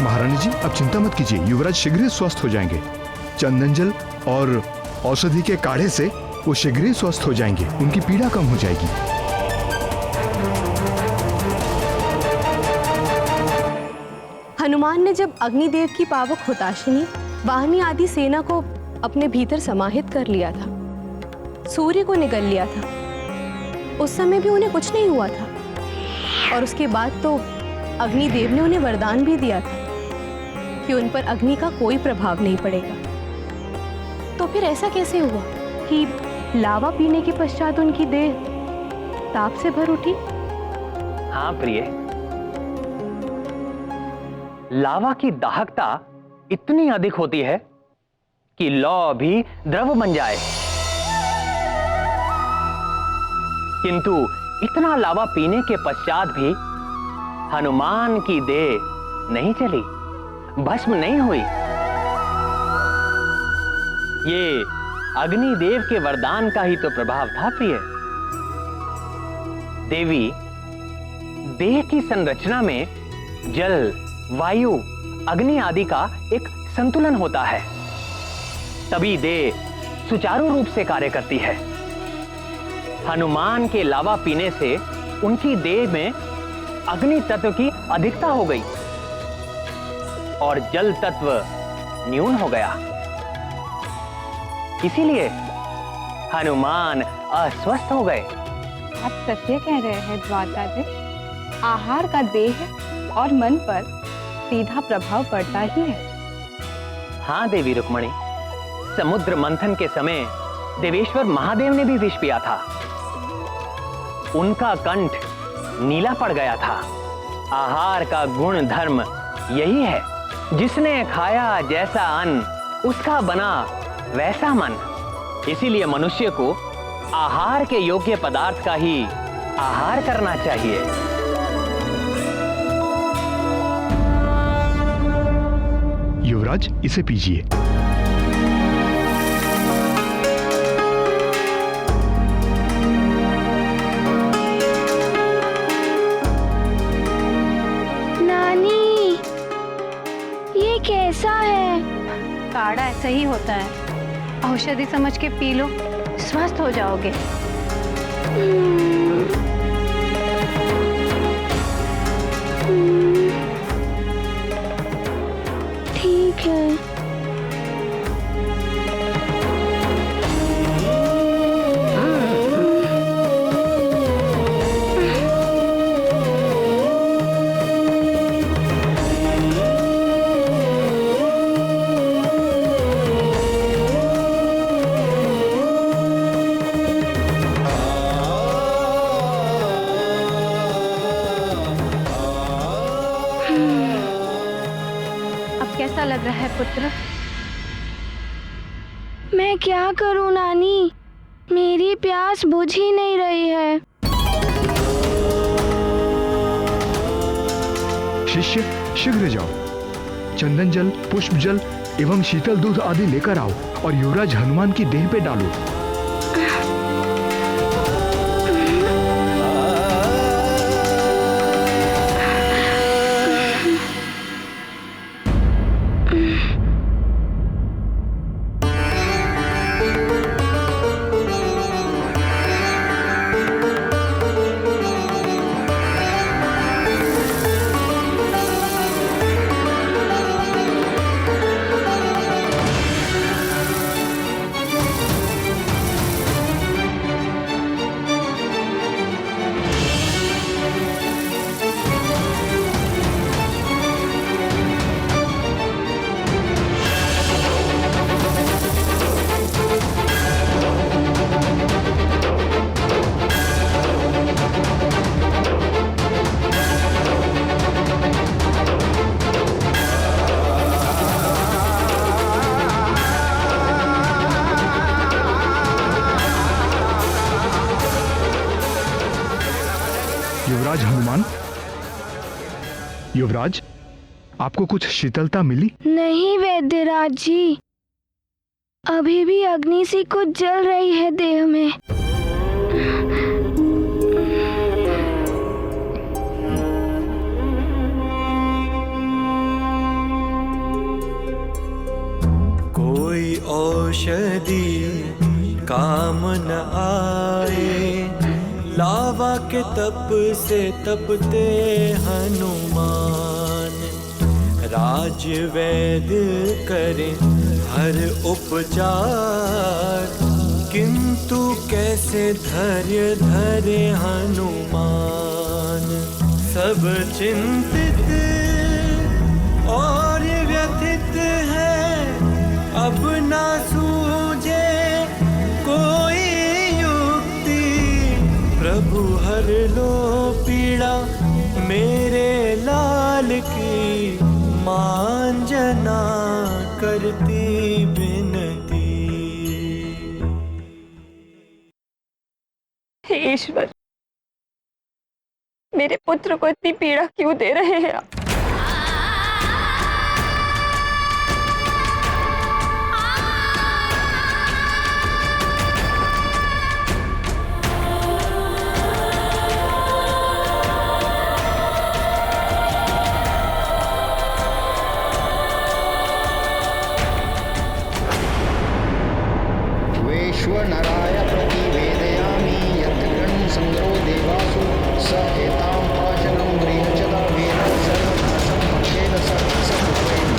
महारानी जी, अब चिंता मत कीजिए, युवराज शीघ्र ही स्वस्थ हो जाएंगे। चंदन जल और औषधि के काढ़े से वो शीघ्र ही स्वस्थ हो जाएंगे, उनकी पीड़ा कम हो जाएगी। हनुमान ने जब अग्निदेव की पावक हुताशिनी, वाहिनी आदि सेना को अपने भीतर समाहित कर लिया था, सूर्य को निगल लिया था, उस समय भी उन्हें कुछ नहीं हुआ था। और उसके बाद तो अग्निदेव ने उन्हें वरदान भी दिया था कि उन पर अग्नि का कोई प्रभाव नहीं पड़ेगा। तो फिर ऐसा कैसे हुआ कि लावा पीने के पश्चात उनकी देह ताप से भर उठी? हाँ प्रिय, लावा की दाहकता इतनी अधिक होती है कि लौ भी द्रव बन जाए, किंतु इतना लावा पीने के पश्चात भी हनुमान की देह नहीं चली, भस्म नहीं हुई। ये अग्निदेव के वरदान का ही तो प्रभाव था प्रिय। देवी, देह की संरचना में जल, वायु, अग्नि आदि का एक संतुलन होता है, तभी देह सुचारू रूप से कार्य करती है। हनुमान के लावा पीने से उनकी देह में अग्नि तत्व की अधिकता हो गई और जल तत्व न्यून हो गया, इसीलिए हनुमान अस्वस्थ हो गए। आप सत्य कह रहे हैं द्वारका जी, आहार का देह और मन पर सीधा प्रभाव पड़ता ही है। हाँ देवी रुक्मणी, समुद्र मंथन के समय देवेश्वर महादेव ने भी विष पिया था, उनका कंठ नीला पड़ गया था। आहार का गुण धर्म यही है, जिसने खाया जैसा अन्न उसका बना वैसा मन। इसीलिए मनुष्य को आहार के योग्य पदार्थ का ही आहार करना चाहिए। युवराज, इसे पीजिए। नानी, ये कैसा है? काढ़ा ऐसा ही होता है, औषधि समझ के पी लो, स्वस्थ हो जाओगे। ठीक है। कैसा लग रहा है पुत्र? मैं क्या करूं नानी, मेरी प्यास बुझ ही नहीं रही है। शिष्य, शीघ्र जाओ, चंदन जल, पुष्प जल एवं शीतल दूध आदि लेकर आओ और युवराज हनुमान की देह पे डालो। युवराज हनुमान, युवराज, आपको कुछ शीतलता मिली? नहीं वैद्यराज जी, अभी भी अग्नि सी कुछ जल रही है देह में। औषधि काम न आए, लावा के तप से तपते हनुमान। राज वैद्य करे हर उपचार, किंतु कैसे धैर्य धरे हनुमान। सब चिंतित और व्यथित है, अब ना सूझे कोई युक्ति। प्रभु हर लो पीड़ा मेरे लाल की, मांजना करती विनती। हे ईश्वर, मेरे पुत्र को इतनी पीड़ा क्यों दे रहे हैं आप? नराय प्रतिवेदयामि यत् गृहं संग्रो देवासु स एतां पाशनं गृहचदा वेद सर्वनाशं भक्षेन सर्वं।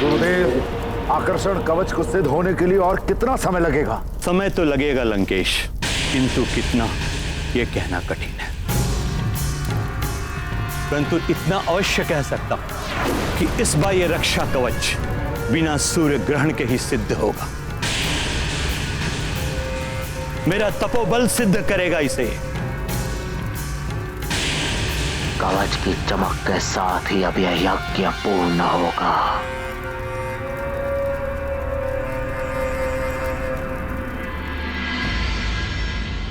गुरुदेव, आकर्षण कवच को सिद्ध होने के लिए और कितना समय लगेगा? समय तो लगेगा लंकेश, किंतु कितना ये कहना कठिन है। परंतु इतना अवश्य कह सकता हूं कि इस बार ये रक्षा कवच बिना सूर्य ग्रहण के ही सिद्ध होगा। मेरा तपोबल सिद्ध करेगा इसे। कवच की चमक के साथ ही अब यह यज्ञ पूर्ण होगा।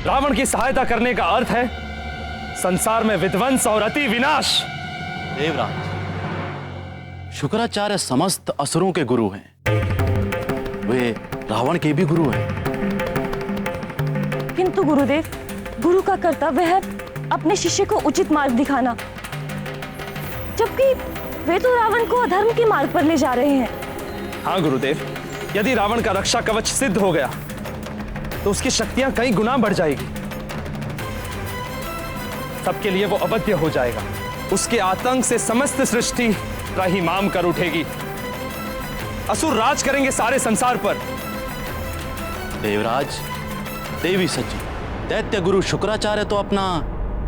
रावण की सहायता करने का अर्थ है संसार में विध्वंस और अति विनाश। देवराज, शुक्राचार्य समस्त असुरों के गुरु हैं, वे रावण के भी गुरु हैं। किंतु गुरुदेव, गुरु का कर्तव्य है अपने शिष्य को उचित मार्ग दिखाना, जबकि वे तो रावण को अधर्म के मार्ग पर ले जा रहे हैं। हाँ गुरुदेव, यदि रावण का रक्षा कवच सिद्ध हो गया तो उसकी शक्तियां कई गुना बढ़ जाएगी। सबके लिए वो अवध्य हो जाएगा। उसके आतंक से समस्त सृष्टि त्राहिमाम कर उठेगी। असुर राज करेंगे सारे संसार पर। देवराज, देवी सच्ची, दैत्य गुरु शुक्राचार्य तो अपना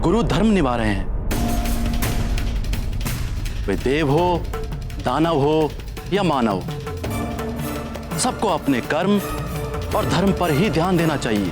गुरु धर्म निभा रहे हैं। वे देव हो, दानव हो या मानव, सबको अपने कर्म और धर्म पर ही ध्यान देना चाहिए।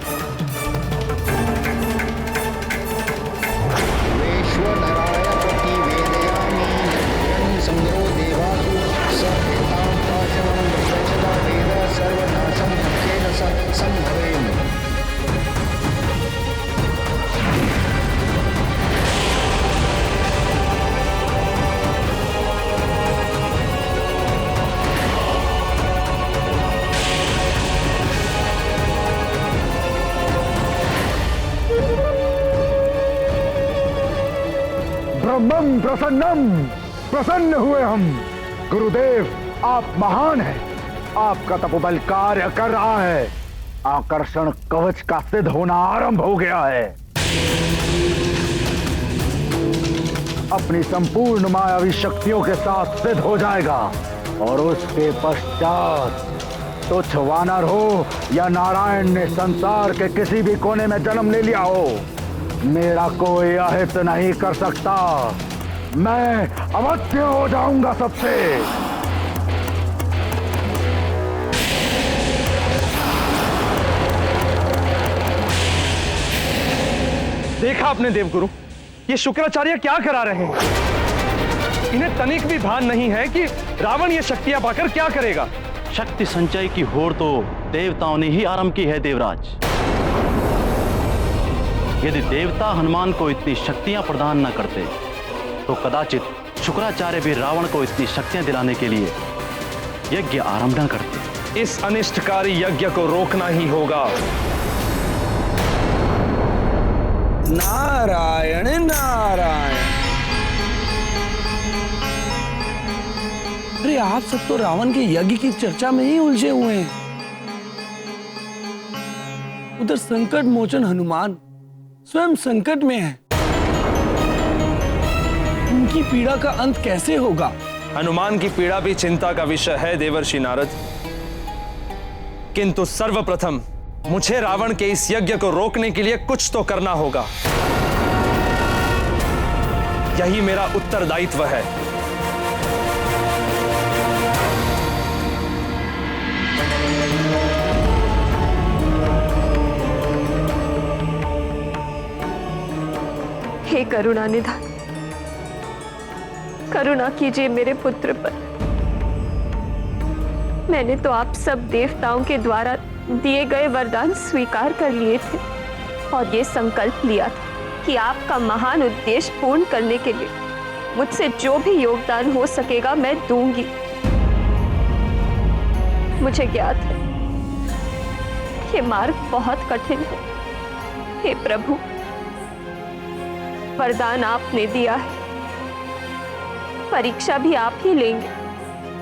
ब्रह्मं प्रसन्नम, प्रसन्न हुए हम। गुरुदेव, आप महान हैं। आपका तपोबल कार्य कर रहा है। आकर्षण कवच का सिद्ध होना आरंभ हो गया है। अपनी संपूर्ण मायावी शक्तियों के साथ सिद्ध हो जाएगा और उसके पश्चात तुच्छ वानर हो या नारायण ने संसार के किसी भी कोने में जन्म ले लिया हो, मेरा कोई अहित नहीं कर सकता। मैं अवश्य हो जाऊंगा सबसे। देखा आपने देवगुरु, ये शुक्राचार्य क्या करा रहे हैं। इन्हें तनिक भी भान नहीं है कि रावण ये शक्तियां पाकर क्या करेगा। शक्ति संचय की होड़ तो देवताओं ने ही आरंभ की है देवराज। यदि देवता हनुमान को इतनी शक्तियां प्रदान न करते तो कदाचित शुक्राचार्य भी रावण को इतनी शक्तियां दिलाने के लिए यज्ञ आरंभ न करते। इस अनिष्टकारी यज्ञ को रोकना ही होगा। नारायण नारायण। कि आप सब तो रावण के यज्ञ की चर्चा में ही उलझे हुए हैं। उधर संकट मोचन हनुमान स्वयं संकट में है। उनकी पीड़ा का अंत कैसे होगा? हनुमान की पीड़ा भी चिंता का विषय है देवर्षि नारद, किंतु सर्वप्रथम मुझे रावण के इस यज्ञ को रोकने के लिए कुछ तो करना होगा। यही मेरा उत्तरदायित्व है। हे करुणा निधान, करुणा कीजिए मेरे पुत्र पर। मैंने तो आप सब देवताओं के द्वारा दिए गए वरदान स्वीकार कर लिए थे और ये संकल्प लिया था कि आपका महान उद्देश्य पूर्ण करने के लिए मुझसे जो भी योगदान हो सकेगा मैं दूंगी। मुझे ज्ञात है ये मार्ग बहुत कठिन है। हे प्रभु, वरदान आपने दिया है, परीक्षा भी आप ही लेंगे।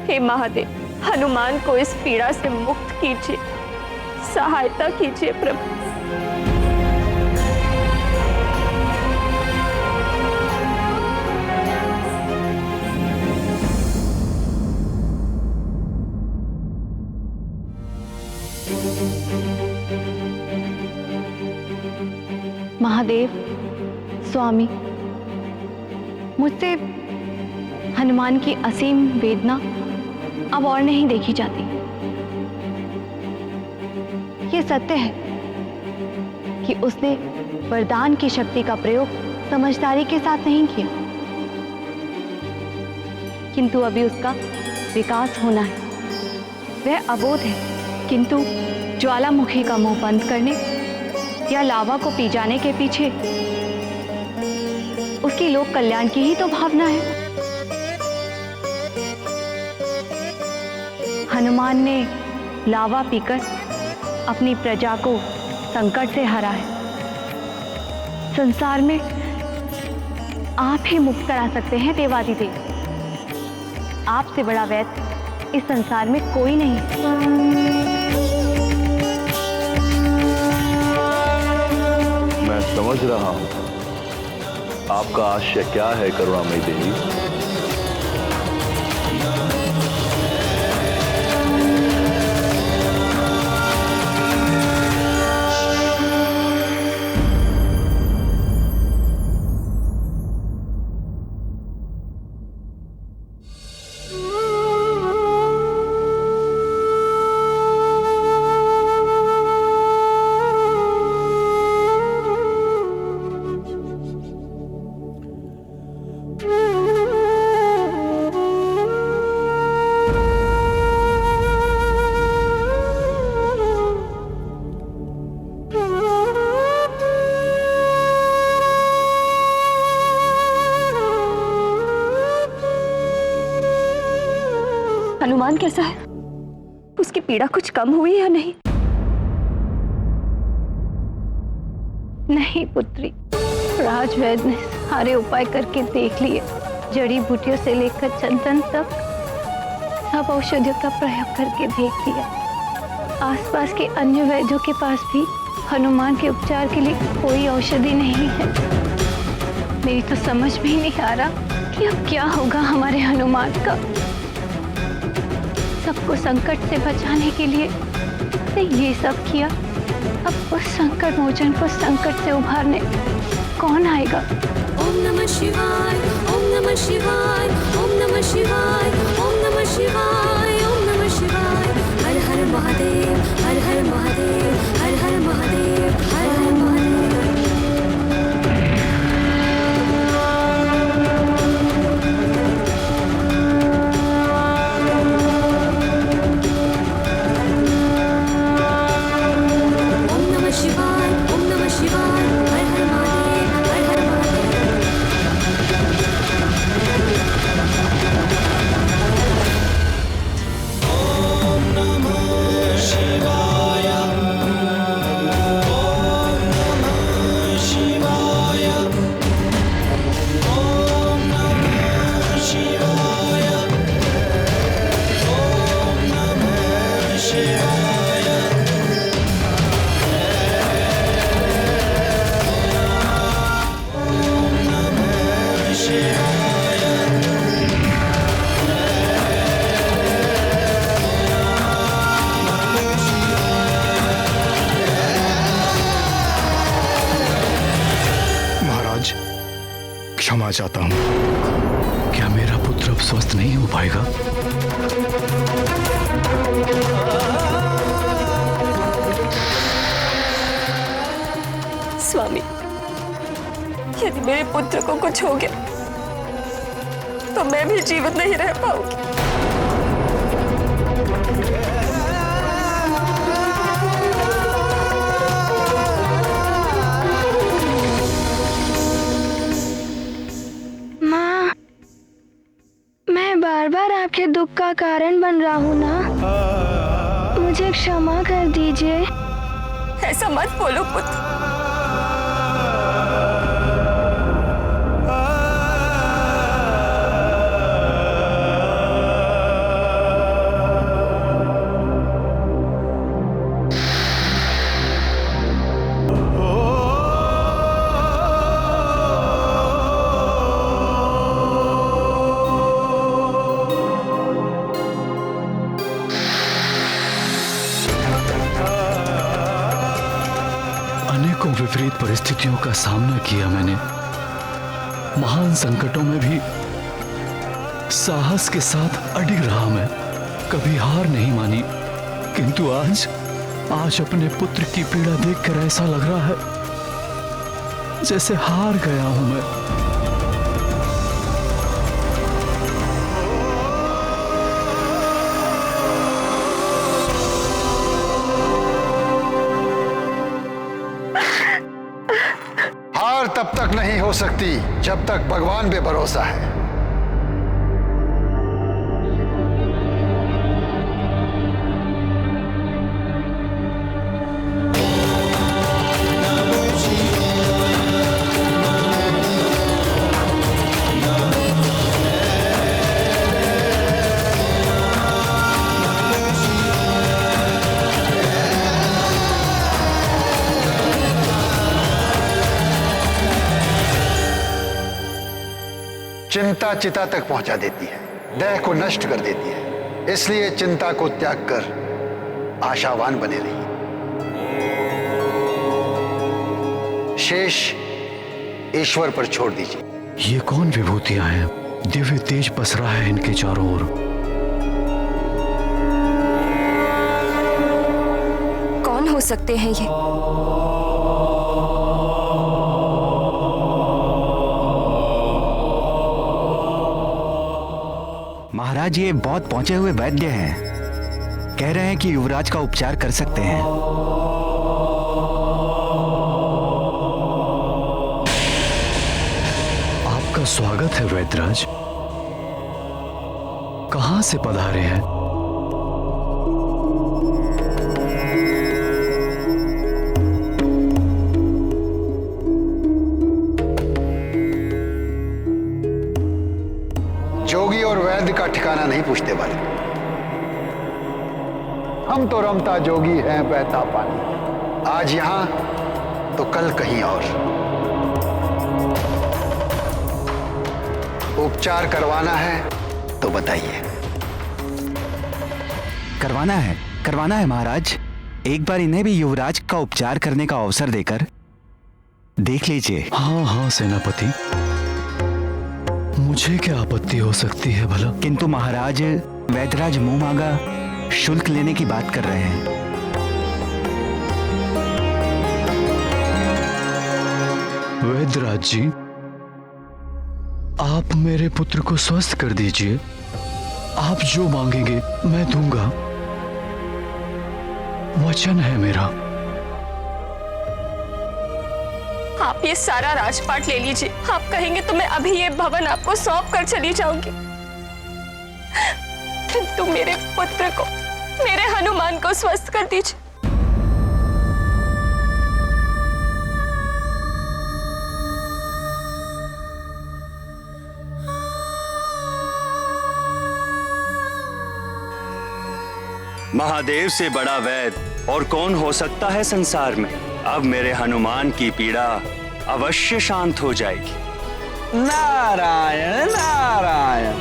हे महादेव, हनुमान को इस पीड़ा से मुक्त कीजिए, सहायता कीजिए प्रभु। महादेव, स्वामी, मुझसे हनुमान की असीम वेदना अब और नहीं देखी जाती। ये सत्य है कि उसने वरदान की शक्ति का प्रयोग समझदारी के साथ नहीं किया, किंतु अभी उसका विकास होना है। वह अबोध है, किंतु ज्वालामुखी का मुंह बंद करने या लावा को पी जाने के पीछे उसकी लोक कल्याण की ही तो भावना है। हनुमान ने लावा पीकर अपनी प्रजा को संकट से हरा है। संसार में आप ही मुक्त करा सकते हैं देवादिदेव। आपसे बड़ा वैद्य इस संसार में कोई नहीं है। मैं समझ रहा हूं आपका आशय क्या है करुणामयी देवी। हनुमान कैसा है? उसकी पीड़ा कुछ कम हुई या नहीं? नहीं पुत्री, राजवैद्य ने सारे उपाय करके देख लिए। जड़ी बूटियों से लेकर चंदन तक सब औषधियों का प्रयोग करके देख लिया। आसपास के अन्य वैद्यों के पास भी हनुमान के उपचार के लिए कोई औषधि नहीं है। मेरी तो समझ में ही नहीं आ रहा कि अब क्या होगा हमारे हनुमान का। सबको संकट से बचाने के लिए उसने ये सब किया, अब उस संकट मोचन को संकट से उभारने कौन आएगा? ओम नमः शिवाय, ओम नमः शिवाय, ओम नमः शिवाय, ओम नमः शिवाय, ओम नमः शिवाय। हर हर महादेव, हर हर महादेव, हर हर महादेव, हर हर महादेव। शिवाय, क्षमा चाहता हूं। क्या मेरा पुत्र अब स्वस्थ नहीं हो पाएगा? स्वामी, यदि मेरे पुत्र को कुछ हो गया तो मैं भी जीवित नहीं रह पाऊंगी। माँ, मैं बार बार आपके दुख का कारण बन रहा हूँ ना, मुझे क्षमा कर दीजिए। ऐसा मत बोलो पुत्र। अनेकों विपरीत परिस्थितियों का सामना किया मैंने। महान संकटों में भी साहस के साथ अडिग रहा मैं, कभी हार नहीं मानी। किंतु आज अपने पुत्र की पीड़ा देखकर ऐसा लग रहा है जैसे हार गया हूं मैं। हार तब तक नहीं हो सकती जब तक भगवान पे भरोसा है। चिंता चिता तक पहुंचा देती है, देह को नष्ट कर देती है। इसलिए चिंता को त्याग कर आशावान बने रहिए। शेष ईश्वर पर छोड़ दीजिए। ये कौन विभूतियां हैं? दिव्य तेज पसरा है इनके चारों ओर। कौन हो सकते हैं ये? महाराज, ये बहुत पहुंचे हुए वैद्य हैं। कह रहे हैं कि युवराज का उपचार कर सकते हैं। आपका स्वागत है वैद्यराज। कहां से पधारे हैं? जोगी और वैद्य का ठिकाना नहीं पूछते वाले। हम तो रमता जोगी हैं, बहता पानी। आज यहां तो कल कहीं और। उपचार करवाना है तो बताइए। करवाना है महाराज। एक बार इन्हें भी युवराज का उपचार करने का अवसर देकर देख लीजिए। हाँ सेनापति, मुझे क्या आपत्ति हो सकती है भला? किंतु महाराज, वैद्यराज मुंह मांगा शुल्क लेने की बात कर रहे हैं। वैद्यराज जी, आप मेरे पुत्र को स्वस्थ कर दीजिए। आप जो मांगेंगे मैं दूंगा, वचन है मेरा। आप ये सारा राजपाट ले लीजिए। आप कहेंगे तो मैं अभी ये भवन आपको सौंप कर चली जाऊंगी। किंतु मेरे पुत्र को, मेरे हनुमान को स्वस्थ कर दीजिए। महादेव से बड़ा वैद्य और कौन हो सकता है संसार में। अब मेरे हनुमान की पीड़ा अवश्य शांत हो जाएगी। नारायण नारायण।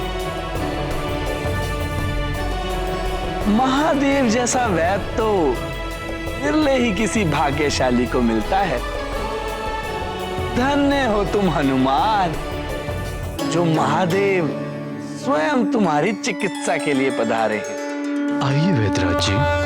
महादेव जैसा वैद्य तो विरले ही किसी भाग्यशाली को मिलता है। धन्य हो तुम हनुमान, जो महादेव स्वयं तुम्हारी चिकित्सा के लिए पधारे हैं। आइए वैद्यराज जी।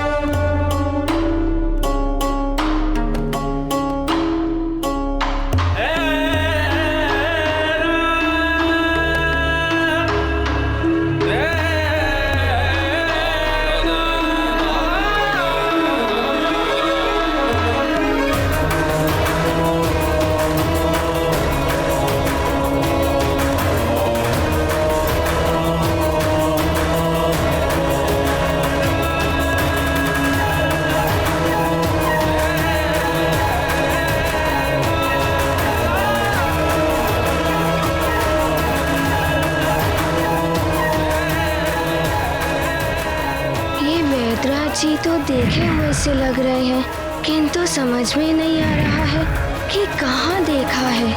जी तो देखे हुए से लग रहे हैं, किंतु समझ में नहीं आ रहा है कि कहाँ देखा है।